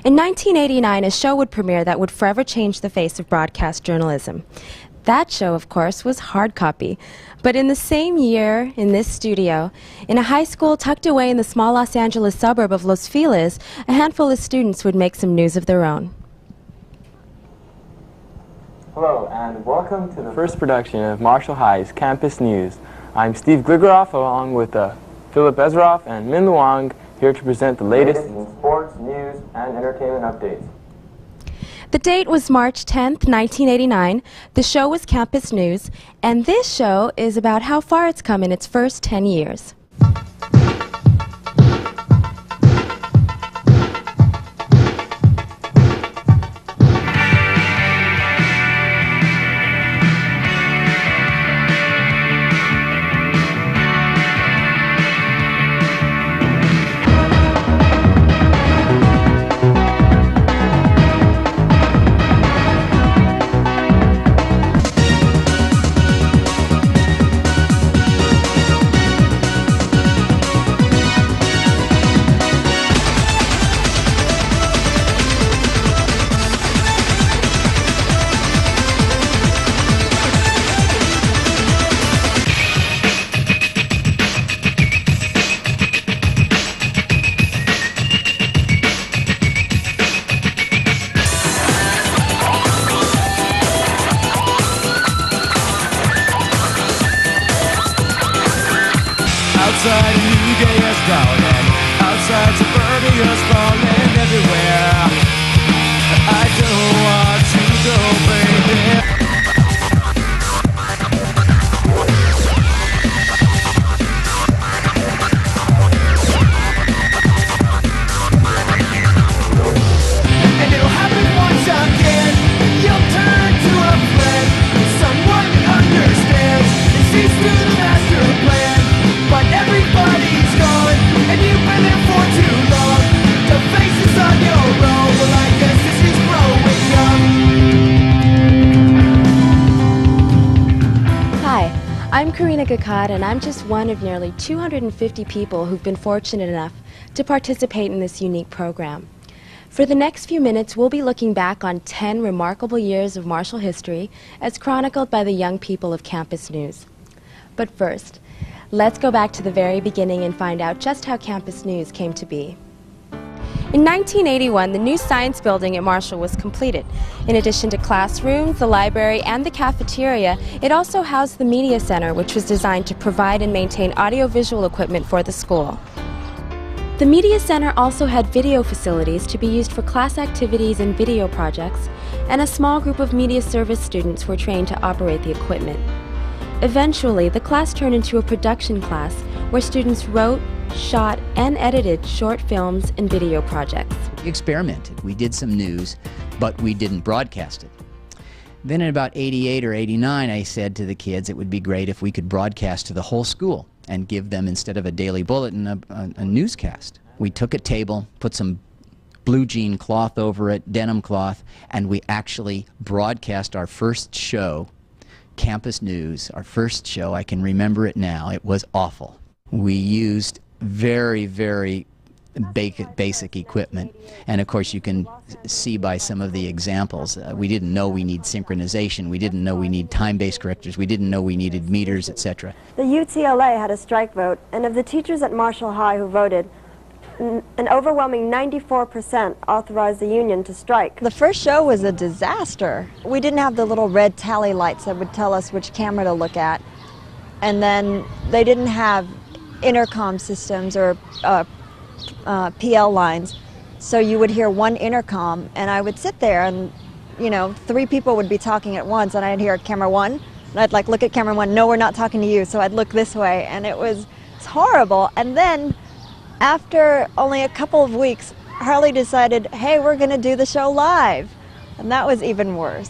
In 1989, a show would premiere that would forever change the face of broadcast journalism. That show, of course, was Hard Copy. But in the same year, in this studio, in a high school tucked away in the small Los Angeles suburb of Los Feliz, a handful of students would make some news of their own. Hello, and welcome to the first production of Marshall High's Campus News. I'm Steve Gligeroff, along with Philip Ezroff and Min Luang, here to present the latest in sports, news, and entertainment updates. The date was March 10th, 1989. The show was Campus News, and this show is about how far it's come in its first 10 years. Outside, a new day is dawning. Outside, suburbia's falling everywhere. I don't want to go, baby. And it'll happen once again. You'll turn to a friend, someone that understands and sees through the master plan. But everybody's gone, and you've been there for too long. The faces on your row, well, I guess this is growing young. Hi, I'm Karina Gakad, and I'm just one of nearly 250 people who've been fortunate enough to participate in this unique program. For the next few minutes, we'll be looking back on 10 remarkable years of Marshall history as chronicled by the young people of Campus News. But first, let's go back to the very beginning and find out just how Campus News came to be. In 1981, the new science building at Marshall was completed. In addition to classrooms, the library, and the cafeteria, it also housed the Media Center, which was designed to provide and maintain audiovisual equipment for the school. The Media Center also had video facilities to be used for class activities and video projects, and a small group of media service students were trained to operate the equipment. Eventually, the class turned into a production class where students wrote, shot, and edited short films and video projects. We experimented. We did some news, but we didn't broadcast it. Then in about 88 or 89, I said to the kids it would be great if we could broadcast to the whole school and give them, instead of a daily bulletin, a newscast. We took a table, put some blue jean cloth over it, denim cloth, and we actually broadcast our first show, Campus News, our first show. I can remember it now. It was awful. We used very, very basic equipment, and of course you can see by some of the examples, we didn't know we need synchronization, we didn't know we need time-based correctors, we didn't know we needed meters, etc. The UTLA had a strike vote, and of the teachers at Marshall High who voted, an overwhelming 94% authorized the union to strike. The first show was a disaster. We didn't have the little red tally lights that would tell us which camera to look at. And then they didn't have intercom systems or PL lines. So you would hear one intercom, and I would sit there and, you know, 3 people would be talking at once, and I'd hear camera 1, and I'd like look at camera 1, no, we're not talking to you, so I'd look this way, and it's horrible. And then after only a couple of weeks, Harley decided, hey, we're going to do the show live. And that was even worse.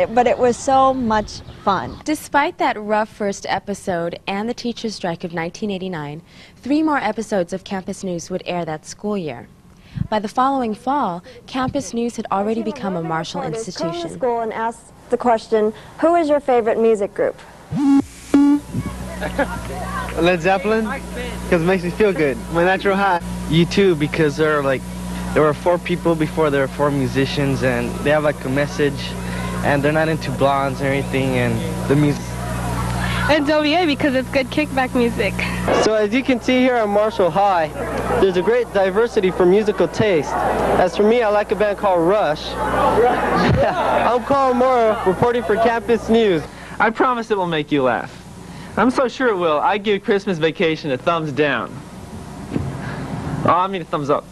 But it was so much fun. Despite that rough first episode and the teachers' strike of 1989, 3 more episodes of Campus News would air that school year. By the following fall, Campus News had already become a Marshall institution. Come to school and ask the question, who is your favorite music group? Led Zeppelin, because it makes me feel good. My natural high. U2, because they're like there were 4 people before there were 4 musicians, and they have like a message, and they're not into blondes or anything, and the music. It's OVA because it's good kickback music. So as you can see here at Marshall High, there's a great diversity for musical taste. As for me, I like a band called Rush. I'm Carl Mora, reporting for Campus News. I promise it will make you laugh. I'm so sure it will. I give Christmas Vacation a thumbs down. Oh, I mean a thumbs up.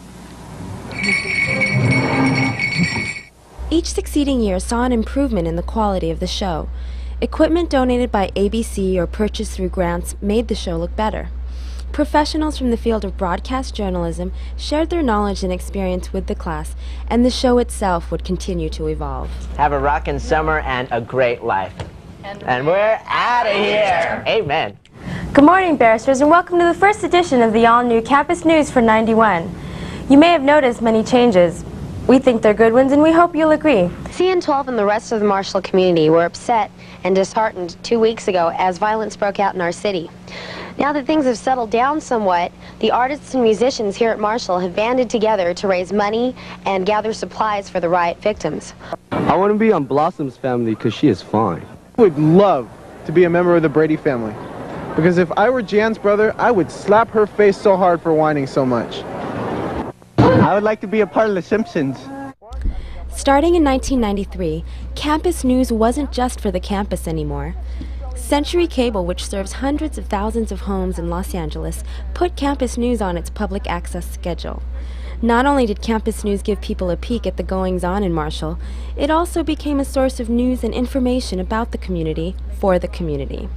Each succeeding year saw an improvement in the quality of the show. Equipment donated by ABC or purchased through grants made the show look better. Professionals from the field of broadcast journalism shared their knowledge and experience with the class, and the show itself would continue to evolve. Have a rockin' summer and a great life. And we're out of here. Amen. Good morning, barristers, and welcome to the first edition of the all-new Campus News for 91. You may have noticed many changes. We think they're good ones, and we hope you'll agree. cn10 and the rest of the Marshall community were upset and disheartened 2 weeks ago as violence broke out in our city. Now that things have settled down somewhat, the artists and musicians here at Marshall have banded together to raise money and gather supplies for the riot victims. I want to be on Blossom's family because she is fine. I would love to be a member of the Brady family, because if I were Jan's brother, I would slap her face so hard for whining so much. I would like to be a part of the Simpsons. Starting in 1993, Campus News wasn't just for the campus anymore. Century Cable, which serves hundreds of thousands of homes in Los Angeles, put Campus News on its public access schedule. Not only did Campus News give people a peek at the goings-on in Marshall, it also became a source of news and information about the community for the community.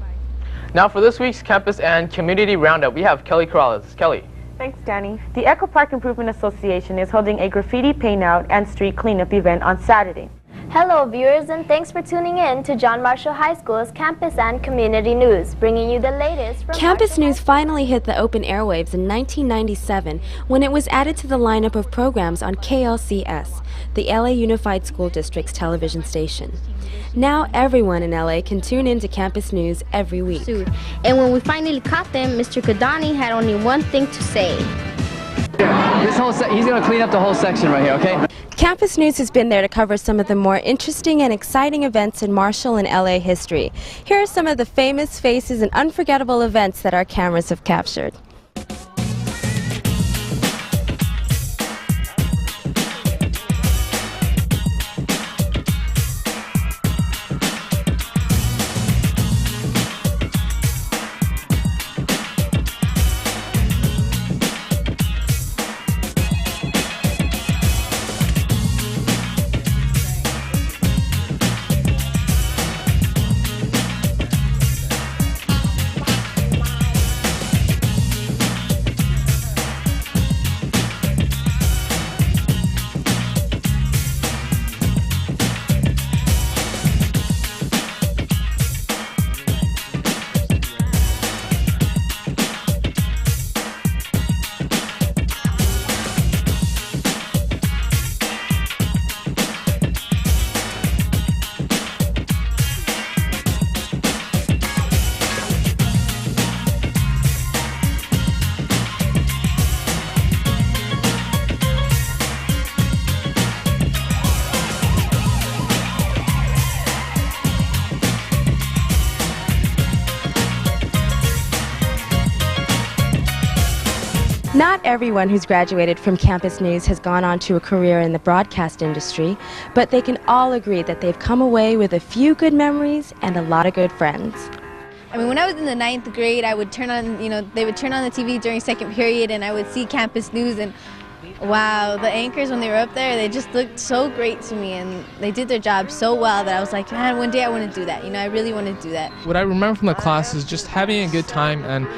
Now for this week's Campus and Community Roundup, we have Kelly Corrales. Kelly. Thanks, Danny. The Echo Park Improvement Association is holding a graffiti paint-out and street cleanup event on Saturday. Hello viewers, and thanks for tuning in to John Marshall High School's Campus and Community News, bringing you the latest from Campus News finally hit the open airwaves in 1997 when it was added to the lineup of programs on KLCS, the LA Unified School District's television station. Now everyone in LA can tune in to Campus News every week. And when we finally caught them, Mr. Kadani had only one thing to say. He's going to clean up the whole section right here, okay? Campus News has been there to cover some of the more interesting and exciting events in Marshall and LA history. Here are some of the famous faces and unforgettable events that our cameras have captured. Not everyone who's graduated from Campus News has gone on to a career in the broadcast industry, but they can all agree that they've come away with a few good memories and a lot of good friends. I mean, when I was in the 9th grade, I would turn on, they would turn on the TV during second period, and I would see Campus News, and wow, the anchors when they were up there, they just looked so great to me, and they did their job so well that I was like, man, one day I want to do that. I really want to do that. What I remember from the class is just having a good time and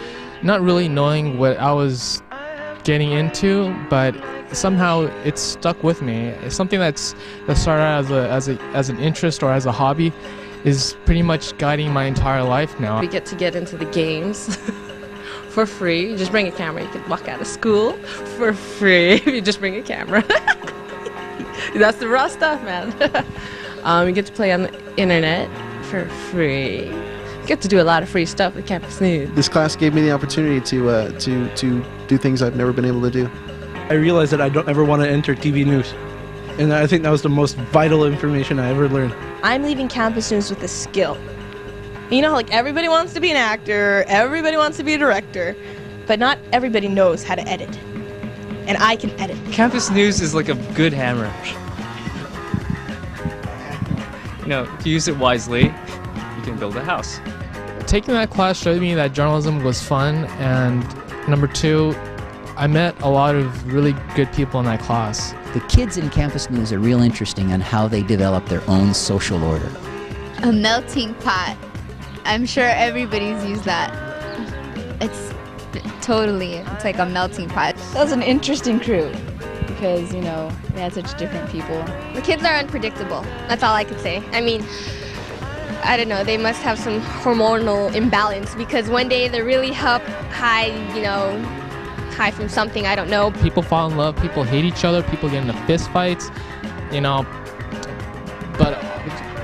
not really knowing what I was getting into, but somehow it stuck with me. It's something that started out as an interest or as a hobby is pretty much guiding my entire life now. We get to get into the games for free. You just bring a camera. You can walk out of school for free if you just bring a camera. That's the raw stuff, man. We get to play on the internet for free. Get to do a lot of free stuff at Campus News. This class gave me the opportunity to do things I've never been able to do. I realized that I don't ever want to enter TV news. And I think that was the most vital information I ever learned. I'm leaving campus news with a skill. You know, like everybody wants to be an actor, everybody wants to be a director, but not everybody knows how to edit. And I can edit. Campus news is like a good hammer. You know, if you use it wisely, you can build a house. Taking that class showed me that journalism was fun, and number two, I met a lot of really good people in that class. The kids in campus news are real interesting on how they develop their own social order. A melting pot. I'm sure everybody's used that. It's like a melting pot. That was an interesting crew because, you know, they had such different people. The kids are unpredictable. That's all I could say. I mean, I don't know, they must have some hormonal imbalance because one day they're really high, you know, high from something, I don't know. People fall in love, people hate each other, people get into fist fights, you know, but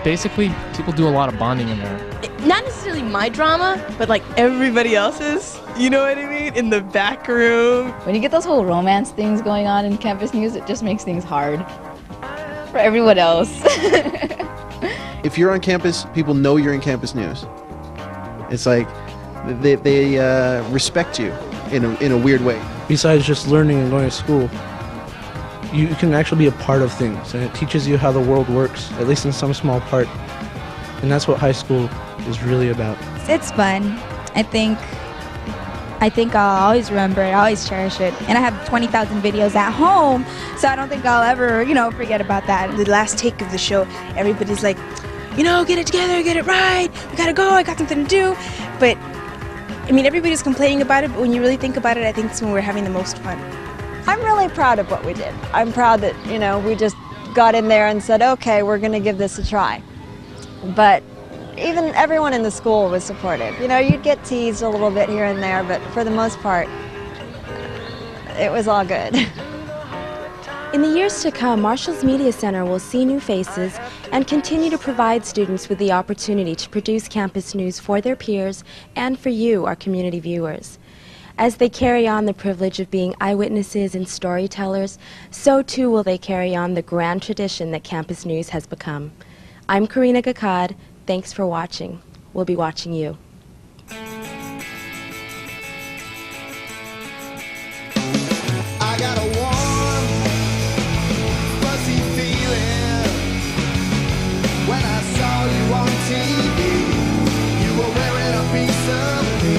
basically people do a lot of bonding in there. Not necessarily my drama, but like everybody else's, you know what I mean, in the back room. When you get those whole romance things going on in campus news, it just makes things hard for everyone else. If you're on campus, people know you're in campus news. It's like they respect you in a weird way. Besides just learning and going to school, you can actually be a part of things, and it teaches you how the world works, at least in some small part. And that's what high school is really about. It's fun. I think I'll always remember it, I'll always cherish it. And I have 20,000 videos at home, so I don't think I'll ever, you know, forget about that. The last take of the show, everybody's like, you know, get it together, get it right, we gotta go, I got something to do. But, I mean, everybody's complaining about it, but when you really think about it, I think it's when we're having the most fun. I'm really proud of what we did. I'm proud that, you know, we just got in there and said, okay, we're gonna give this a try. But even everyone in the school was supportive. You know, you'd get teased a little bit here and there, but for the most part, it was all good. In the years to come, Marshall's Media Center will see new faces and continue to provide students with the opportunity to produce campus news for their peers and for you, our community viewers. As they carry on the privilege of being eyewitnesses and storytellers, so too will they carry on the grand tradition that campus news has become. I'm Karina Gakad. Thanks for watching. We'll be watching you. I got a warm, fuzzy feeling when I saw you on TV. You were wearing a piece of me,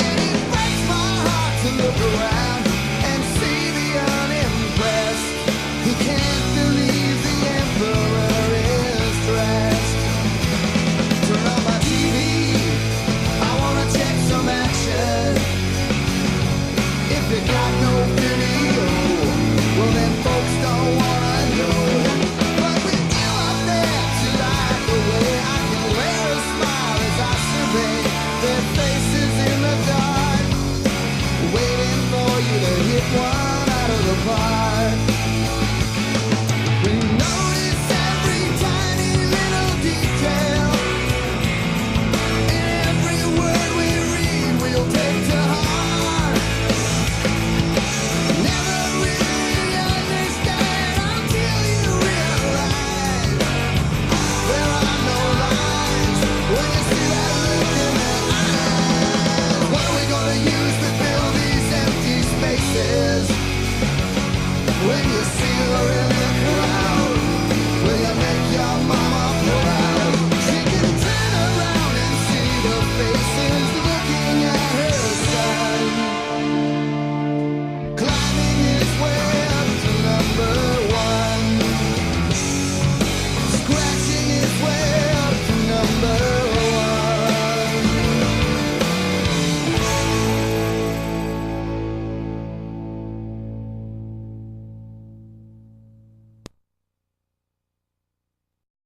and it breaks my heart to look around and see the unimpressed who can't believe the emperor is dressed. Turn on my TV, I wanna take some action. If you got no video, well then folks don't wanna know. But with you up there to light the way, I can wear a smile as I survey their faces in the dark, waiting for you to hit one out of the park. We notice every tiny little detail, and every word we read we'll take to heart. Never really understand until you realize there are no lines when you see that look in their eyes. What are we gonna use to fill these empty spaces? When you see her in the crowd, will you make your mama proud? She can turn around and see the faces